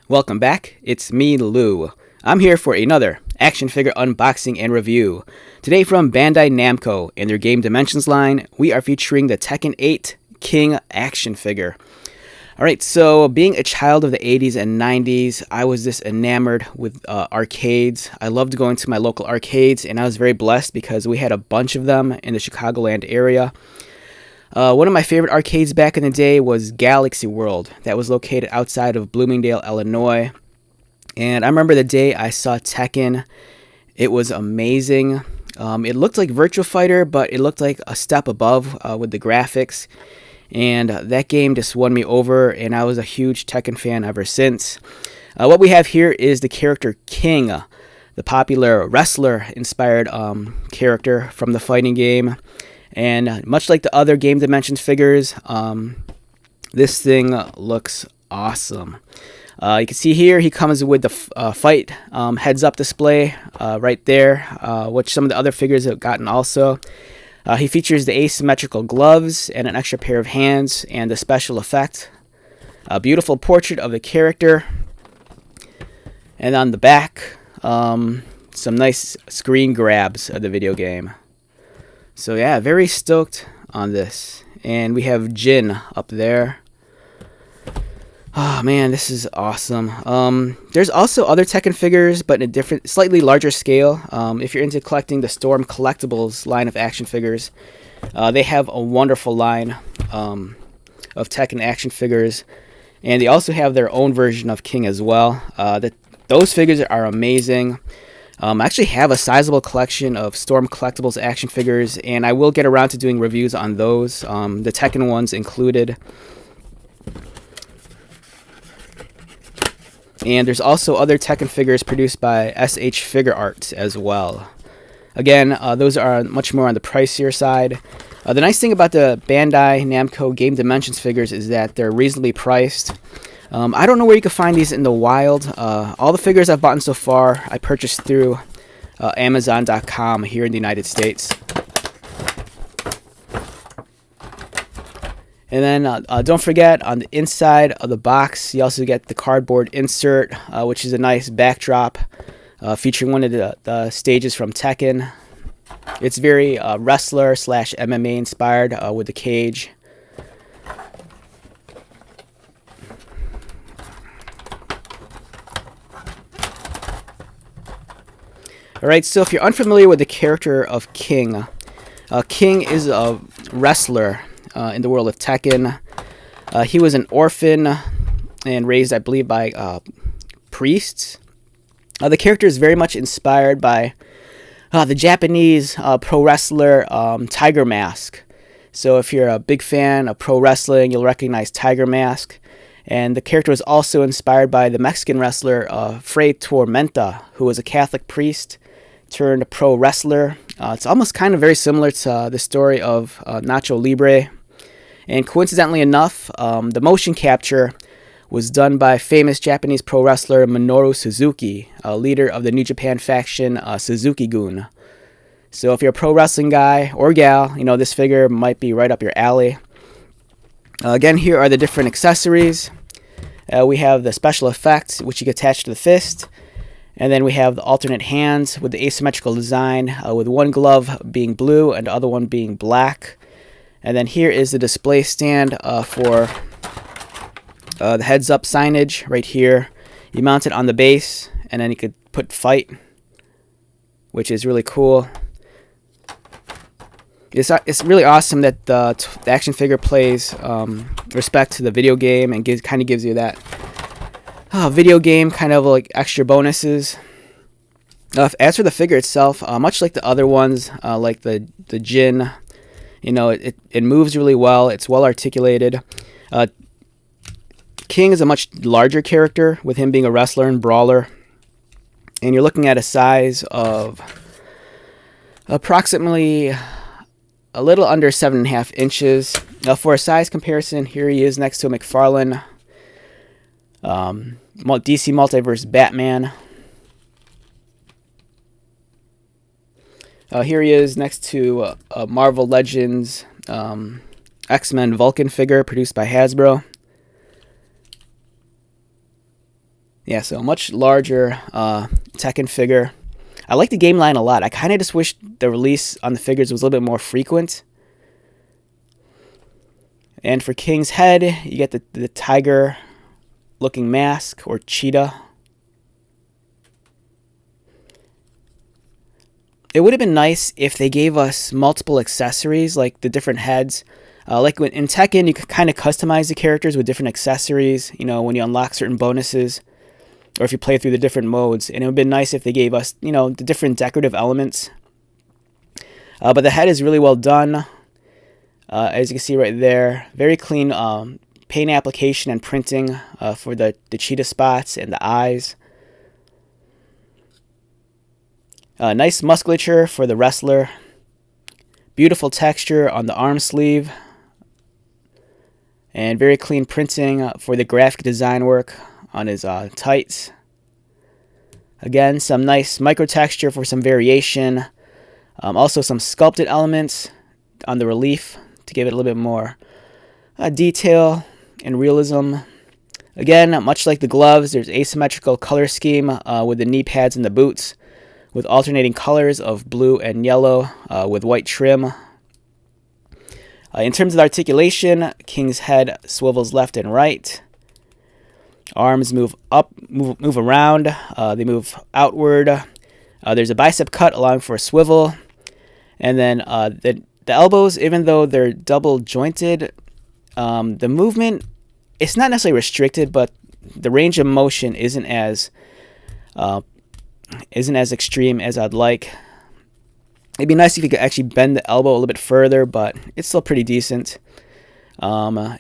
Welcome back, it's me, Lou. I'm here for another action figure unboxing and review. Today from Bandai Namco in their Game Dimensions line, we are featuring the Tekken 8 King action figure. Alright, so being a child of the 80s and 90s, I was just enamored with arcades. I loved going to my local arcades, and I was very blessed because we had a bunch of them in the Chicagoland area. One of my favorite arcades back in the day was Galaxy World, that was located outside of Bloomingdale, Illinois. And I remember the day I saw Tekken. It was amazing. It looked like Virtua Fighter, but it looked like a step above with the graphics. And that game just won me over, and I was a huge Tekken fan ever since. What we have here is the character King, the popular wrestler-inspired character from the fighting game. And much like the other Game Dimensions figures, this thing looks awesome. You can see here he comes with the fight heads-up display right there, which some of the other figures have gotten also. He features the asymmetrical gloves and an extra pair of hands and the special effect. A beautiful portrait of the character. And on the back, some nice screen grabs of the video game. So yeah, very stoked on this. And we have Jin up there. Oh man, this is awesome. There's also other Tekken figures, but in a different, slightly larger scale. If you're into collecting the Storm Collectibles line of action figures, they have a wonderful line of Tekken action figures. And they also have their own version of King as well. Those figures are amazing. I actually have a sizable collection of Storm Collectibles action figures, and I will get around to doing reviews on those, the Tekken ones included. And there's also other Tekken figures produced by SH Figure Arts as well. Again, those are much more on the pricier side. The nice thing about the Bandai Namco Game Dimensions figures is that they're reasonably priced. I don't know where you can find these in the wild. All the figures I've bought so far, I purchased through Amazon.com here in the United States. And then don't forget, on the inside of the box, you also get the cardboard insert, which is a nice backdrop featuring one of the stages from Tekken. It's very wrestler/MMA inspired with the cage. Alright, so if you're unfamiliar with the character of King, King is a wrestler in the world of Tekken. He was an orphan and raised, I believe, by priests. The character is very much inspired by the Japanese pro wrestler Tiger Mask. So if you're a big fan of pro wrestling, you'll recognize Tiger Mask. And the character was also inspired by the Mexican wrestler Fray Tormenta, who was a Catholic priest turned pro wrestler. It's almost kind of very similar to the story of Nacho Libre. And coincidentally enough, the motion capture was done by famous Japanese pro wrestler Minoru Suzuki, a leader of the New Japan faction Suzuki-gun. So if you're a pro wrestling guy or gal, you know, this figure might be right up your alley. Again, here are the different accessories. We have the special effects, which you can attach to the fist. And then we have the alternate hands with the asymmetrical design, with one glove being blue and the other one being black. And then here is the display stand for the heads-up signage right here. You mount it on the base, and then you could put fight, which is really cool. It's really awesome that the action figure plays respect to the video game and kind of gives you that video game kind of like extra bonuses. As for the figure itself, much like the other ones, like the Jin, you know, it moves really well. It's well articulated. King is a much larger character, with him being a wrestler and brawler. And you're looking at a size of approximately a little under 7.5 inches. For a size comparison, here he is next to McFarlane, DC Multiverse Batman. Here he is next to Marvel Legends X-Men Vulcan figure produced by Hasbro. Yeah, so much larger Tekken figure. I like the game line a lot. I kind of just wish the release on the figures was a little bit more frequent. And for King's head, you get the tiger looking mask, or cheetah. It would have been nice if they gave us multiple accessories, like the different heads. Like in Tekken, you could kind of customize the characters with different accessories, you know, when you unlock certain bonuses, or if you play through the different modes. And it would have been nice if they gave us, you know, the different decorative elements. But the head is really well done. As you can see right there, very clean paint application and printing for the cheetah spots and the eyes. Nice musculature for the wrestler. Beautiful texture on the arm sleeve. And very clean printing for the graphic design work on his tights. Again, some nice micro texture for some variation. Also some sculpted elements on the relief to give it a little bit more detail and realism. Again, much like the gloves, there's asymmetrical color scheme with the knee pads and the boots, with alternating colors of blue and yellow with white trim. In terms of the articulation, King's head swivels left and right. Arms move up, move around. They move outward. There's a bicep cut allowing for a swivel. And then the elbows, even though they're double jointed, the movement, it's not necessarily restricted, but the range of motion isn't as extreme as I'd like. It'd be nice if you could actually bend the elbow a little bit further, but it's still pretty decent. There's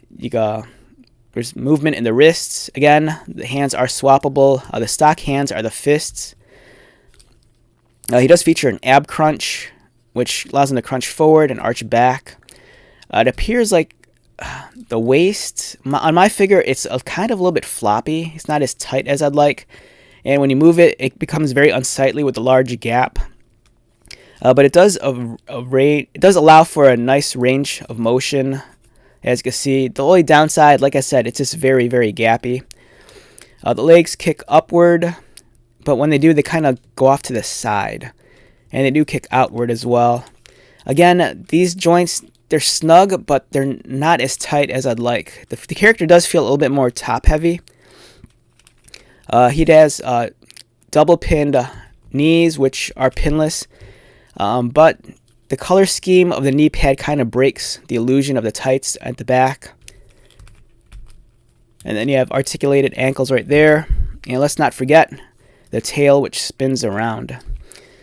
movement in the wrists. Again, the hands are swappable. The stock hands are the fists. He does feature an ab crunch, which allows him to crunch forward and arch back. It appears like the waist, on my figure, it's kind of a little bit floppy. It's not as tight as I'd like. And when you move it, it becomes very unsightly with a large gap. But it does allow for a nice range of motion. As you can see, the only downside, like I said, it's just very, very gappy. The legs kick upward, but when they do, they kind of go off to the side. And they do kick outward as well. Again, these joints, they're snug, but they're not as tight as I'd like. The character does feel a little bit more top-heavy. He has double-pinned knees, which are pinless. But the color scheme of the knee pad kind of breaks the illusion of the tights at the back. And then you have articulated ankles right there. And let's not forget the tail, which spins around.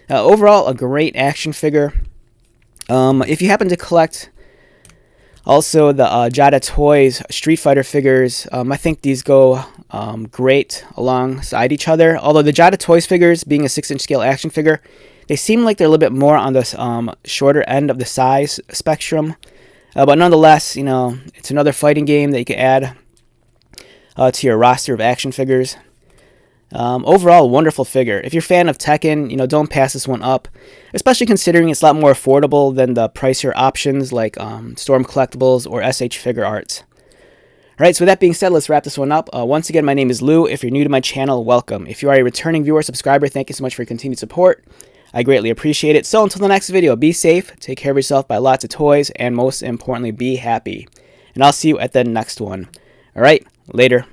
Overall, a great action figure. If you happen to collect also the Jada Toys Street Fighter figures, I think these go great alongside each other. Although the Jada Toys figures, being a 6-inch scale action figure, they seem like they're a little bit more on the shorter end of the size spectrum. But nonetheless, you know, it's another fighting game that you can add to your roster of action figures. Overall, wonderful figure. If you're a fan of Tekken, you know, don't pass this one up, especially considering it's a lot more affordable than the pricier options like Storm Collectibles or SH Figure Arts. Alright, so with that being said, let's wrap this one up. Once again, my name is Lou. If you're new to my channel, welcome. If you are a returning viewer, subscriber, thank you so much for your continued support. I greatly appreciate it. So until the next video, be safe, take care of yourself, buy lots of toys, and most importantly, be happy. And I'll see you at the next one. Alright, later.